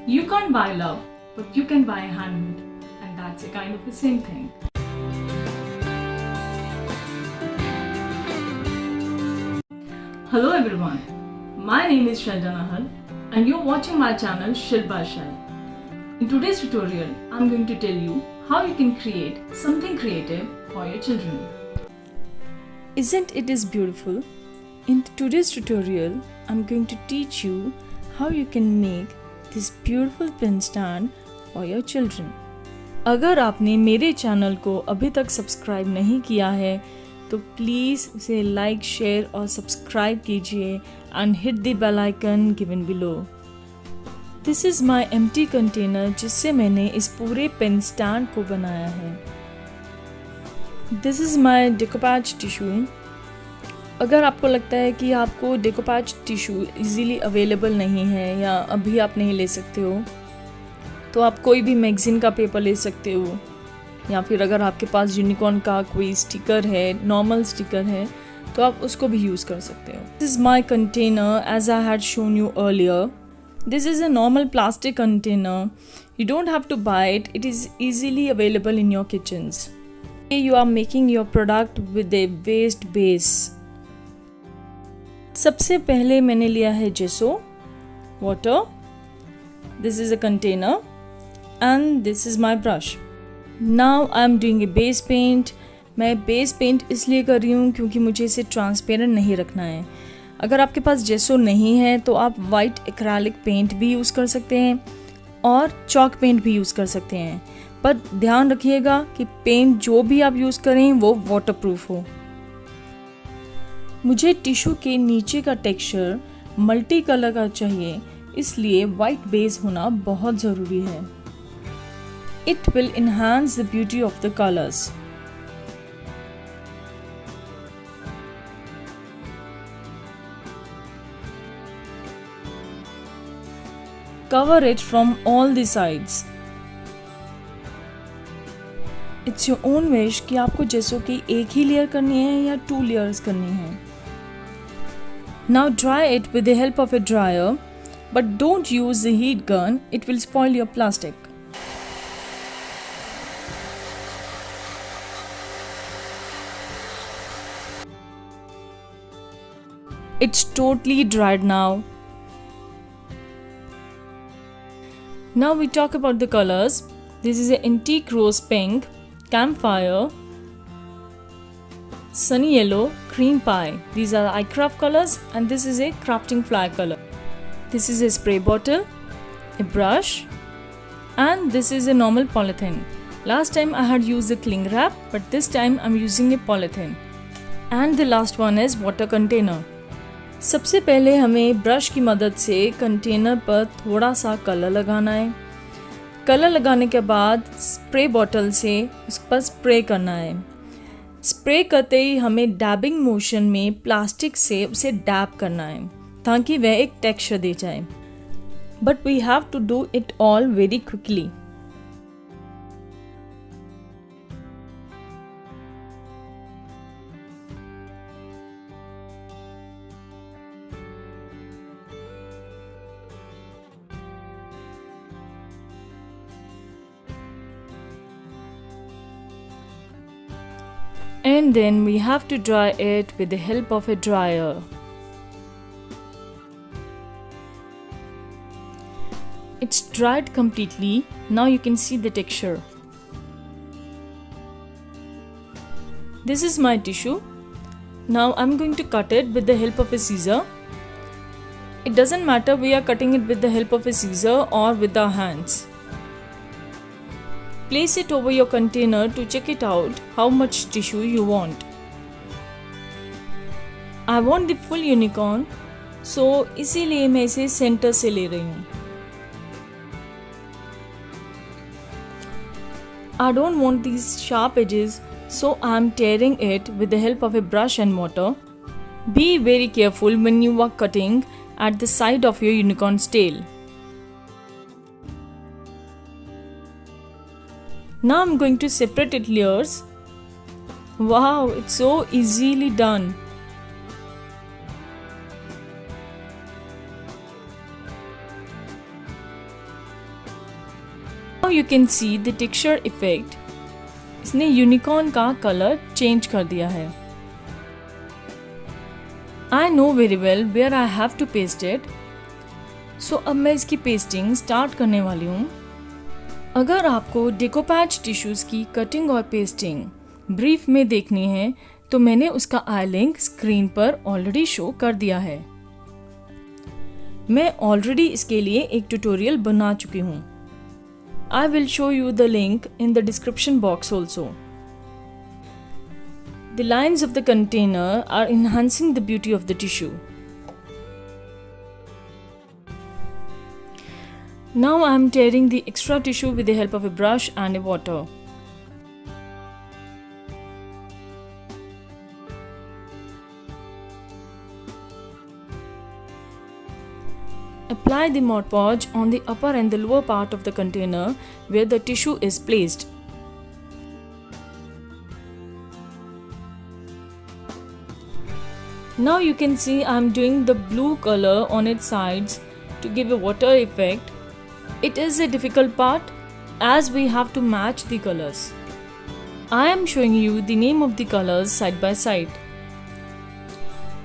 You can't buy love, but you can buy handmade, and that's a kind of the same thing. Hello everyone, my name is Shailja Nahar and you're watching my channel Shil by Shail. In today's tutorial, I'm going to tell you how you can create something creative for your children. Isn't it is beautiful? In today's tutorial, I'm going to teach you how you can make this beautiful pen stand for your children. अगर आपने मेरे channel को अभी तक subscribe नहीं किया है तो प्लीज़ उसे लाइक, शेयर और सब्सक्राइब कीजिए and hit the bell icon given below. This is my empty container जिससे मैंने इस पूरे पेन स्टैंड को बनाया है। This is my decoupage tissue. अगर आपको लगता है कि आपको डेकोपैच टिश्यू इजीली अवेलेबल नहीं है या अभी आप नहीं ले सकते हो तो आप कोई भी मैगज़ीन का पेपर ले सकते हो, या फिर अगर आपके पास यूनिकॉर्न का कोई स्टिकर है, नॉर्मल स्टिकर है, तो आप उसको भी यूज़ कर सकते हो। This is my container as I had shown you earlier. This is a normal plastic container. You don't have to buy it, it is easily available in your kitchens. You are making your product with a waste base. सबसे पहले मैंने लिया है gesso, water, this is a container and this is my brush. Now I am doing a base paint. मैं base paint इसलिए कर रही हूँ क्योंकि मुझे इसे ट्रांसपेरेंट नहीं रखना है। अगर आपके पास जेसो नहीं है तो आप वाइट एक्रेलिक पेंट भी यूज़ कर सकते हैं और चॉक पेंट भी यूज़ कर सकते हैं, पर ध्यान रखिएगा कि पेंट जो भी आप यूज़ करें वो वाटरप्रूफ हो। मुझे टिश्यू के नीचे का टेक्सचर मल्टी कलर का चाहिए, इसलिए वाइट बेस होना बहुत ज़रूरी है। It will enhance the beauty of the colors. Cover it from all the sides. It's your own wish कि आपको जेसो की एक ही लेयर करनी है या 2 layers करनी है। Now dry it with the help of a dryer, but don't use the heat gun, it will spoil your plastic. It's totally dried now. Now we talk about the colors. This is an antique rose pink, campfire, sunny yellow, cream pie. These are iCraft colors and this is a crafting flag color. This is a spray bottle, a brush, and this is a normal polythene. Last time I had used the cling wrap, but this time I'm using a polythene. And the last one is water container. सबसे पहले हमें brush की मदद से container पर थोड़ा सा colour लगाना है। कलर लगाने के बाद स्प्रे बॉटल से उस पर स्प्रे करना है। स्प्रे करते ही हमें डैबिंग मोशन में प्लास्टिक से उसे डैब करना है ताकि वह एक टेक्सचर दे जाए। But we have to do it all very quickly. And then we have to dry it with the help of a dryer. It's dried completely. Now you can see the texture. This is my tissue. Now I'm going to cut it with the help of a scissor. It doesn't matter we are cutting it with the help of a scissor or with our hands. Place it over your container to check it out how much tissue you want. I want the full unicorn, so इसीलिए मैं इसे centre से ले रही हूँ। I don't want these sharp edges, so I am tearing it with the help of a brush and mortar. Be very careful when you are cutting at the side of your unicorn's tail. Now I'm going to separate it layers. Wow, it's so easily done. Now you can see the texture effect. इसने unicorn का colour change कर दिया है. I know very well where I have to paste it. So अब मैं इसकी pasting start करने वाली हूँ. अगर आपको डेकोपैच टिश्यूज़ की कटिंग और पेस्टिंग ब्रीफ में देखनी है तो मैंने उसका आई लिंक स्क्रीन पर ऑलरेडी शो कर दिया है. मैं ऑलरेडी इसके लिए एक ट्यूटोरियल बना चुकी हूँ. I will show you the link in the description box also. The lines of the container are enhancing the beauty of the tissue. Now I am tearing the extra tissue with the help of a brush and a water. Apply the Mod Podge on the upper and the lower part of the container where the tissue is placed. Now you can see I am doing the blue color on its sides to give a water effect. It is a difficult part as we have to match the colors. I am showing you the name of the colors side by side.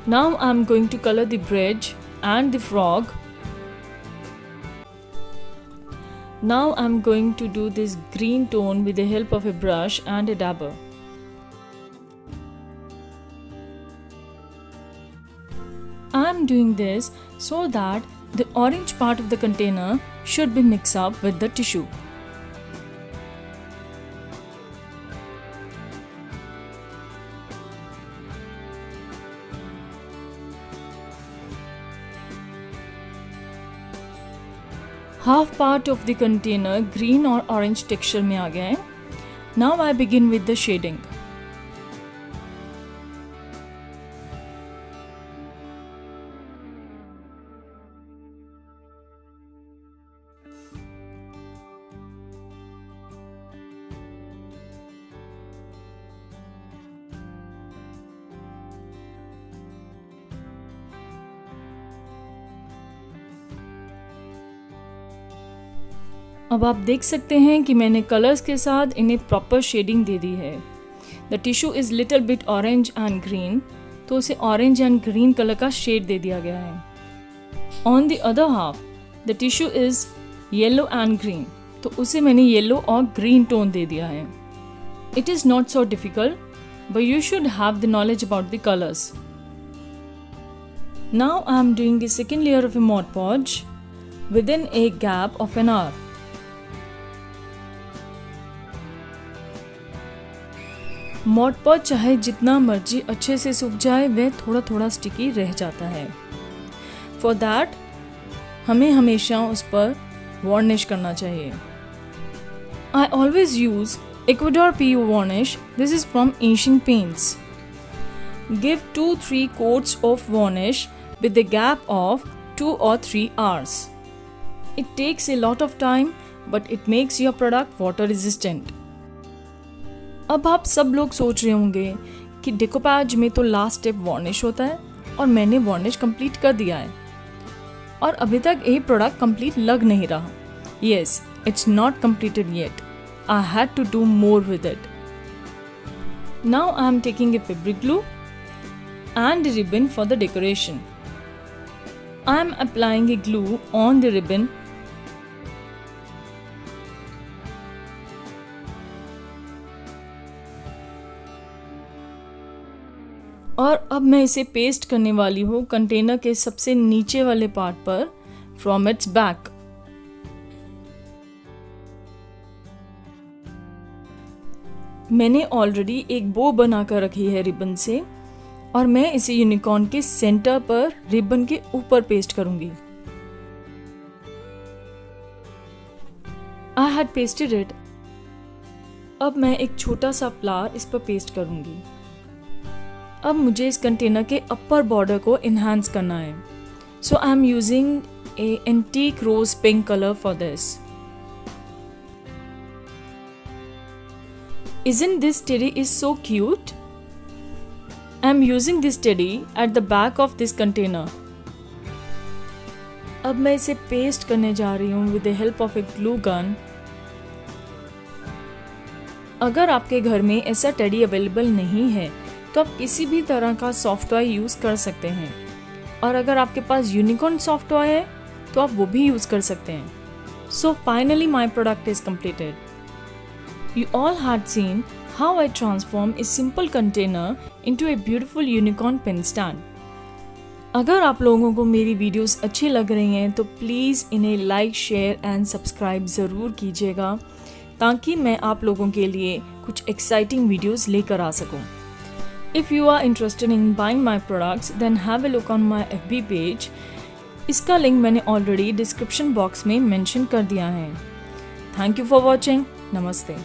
Now I am going to color the bridge and the frog. Now I am going to do this green tone with the help of a brush and a dabber. I am doing this so that the orange part of the container should be mixed up with the tissue. Half part of the container green or orange texture में आ गया है. Now I begin with the shading. अब आप देख सकते हैं कि मैंने कलर्स के साथ इन्हें प्रॉपर शेडिंग दे दी है. The tissue is little bit orange and green, तो उसे ऑरेंज एंड ग्रीन कलर का शेड दे दिया गया है. On the other half the tissue is yellow and green, तो उसे मैंने येलो और ग्रीन टोन दे दिया है. It is not so difficult, but you should have the knowledge about the colours. Now I am doing the second layer of A Mod Podge within a gap of an hour. Mod Podge चाहे जितना मर्जी अच्छे से सूख जाए वह थोड़ा थोड़ा स्टिकी रह जाता है. फॉर दैट हमें हमेशा उस पर वार्निश करना चाहिए. I always use Ecuador PU varnish. This is from Asian Paints. Give 2-3 coats of varnish with the gap of 2 or 3 hours. It takes a lot of time, but it makes your product water resistant. अब आप सब लोग सोच रहे होंगे कि डेकोपैज में तो लास्ट स्टेप वार्निश होता है और मैंने वार्निश कंप्लीट कर दिया है और अभी तक ये प्रोडक्ट कंप्लीट लग नहीं रहा. Yes, it's not completed yet. I had to do more with it. Now I am taking a fabric glue and a ribbon for the decoration. I am applying a glue on the ribbon. और अब मैं इसे paste करने वाली हूँ container के सबसे नीचे वाले पार्ट पर फ्रॉम इट्स बैक. मैंने ऑलरेडी एक बो बना कर रखी है रिबन से और मैं इसे यूनिकॉर्न के सेंटर पर रिबन के ऊपर पेस्ट करूंगी. I had pasted it. अब मैं एक छोटा सा फ्लावर इस पर पेस्ट करूंगी. अब मुझे इस कंटेनर के अपर बॉर्डर को इन्हांस करना है. So I am using a antique rose pink colour for this. Isn't this teddy is so cute? I am using this teddy at the back of this container. अब मैं इसे paste करने जा रही हूँ with the help of a glue gun. अगर आपके घर में ऐसा टेडी अवेलेबल नहीं है तो आप किसी भी तरह का सॉफ्ट टॉय यूज़ कर सकते हैं, और अगर आपके पास यूनिकॉर्न सॉफ्ट टॉय है तो आप वो भी यूज़ कर सकते हैं। So finally my product is completed. You all had seen how I transform a simple container into a beautiful unicorn pen stand. अगर आप लोगों को मेरी वीडियोस अच्छी लग रही हैं तो प्लीज़ इन्हें लाइक, शेयर एंड सब्सक्राइब ज़रूर कीजिएगा, ताकि मैं आप लोगों के लिए कुछ एक्साइटिंग वीडियोस लेकर आ सकूं। If you are interested in buying my products, then have a look on my FB page. इसका लिंक मैंने ऑलरेडी डिस्क्रिप्शन बॉक्स में मेंशन कर दिया है। Thank you for watching. नमस्ते।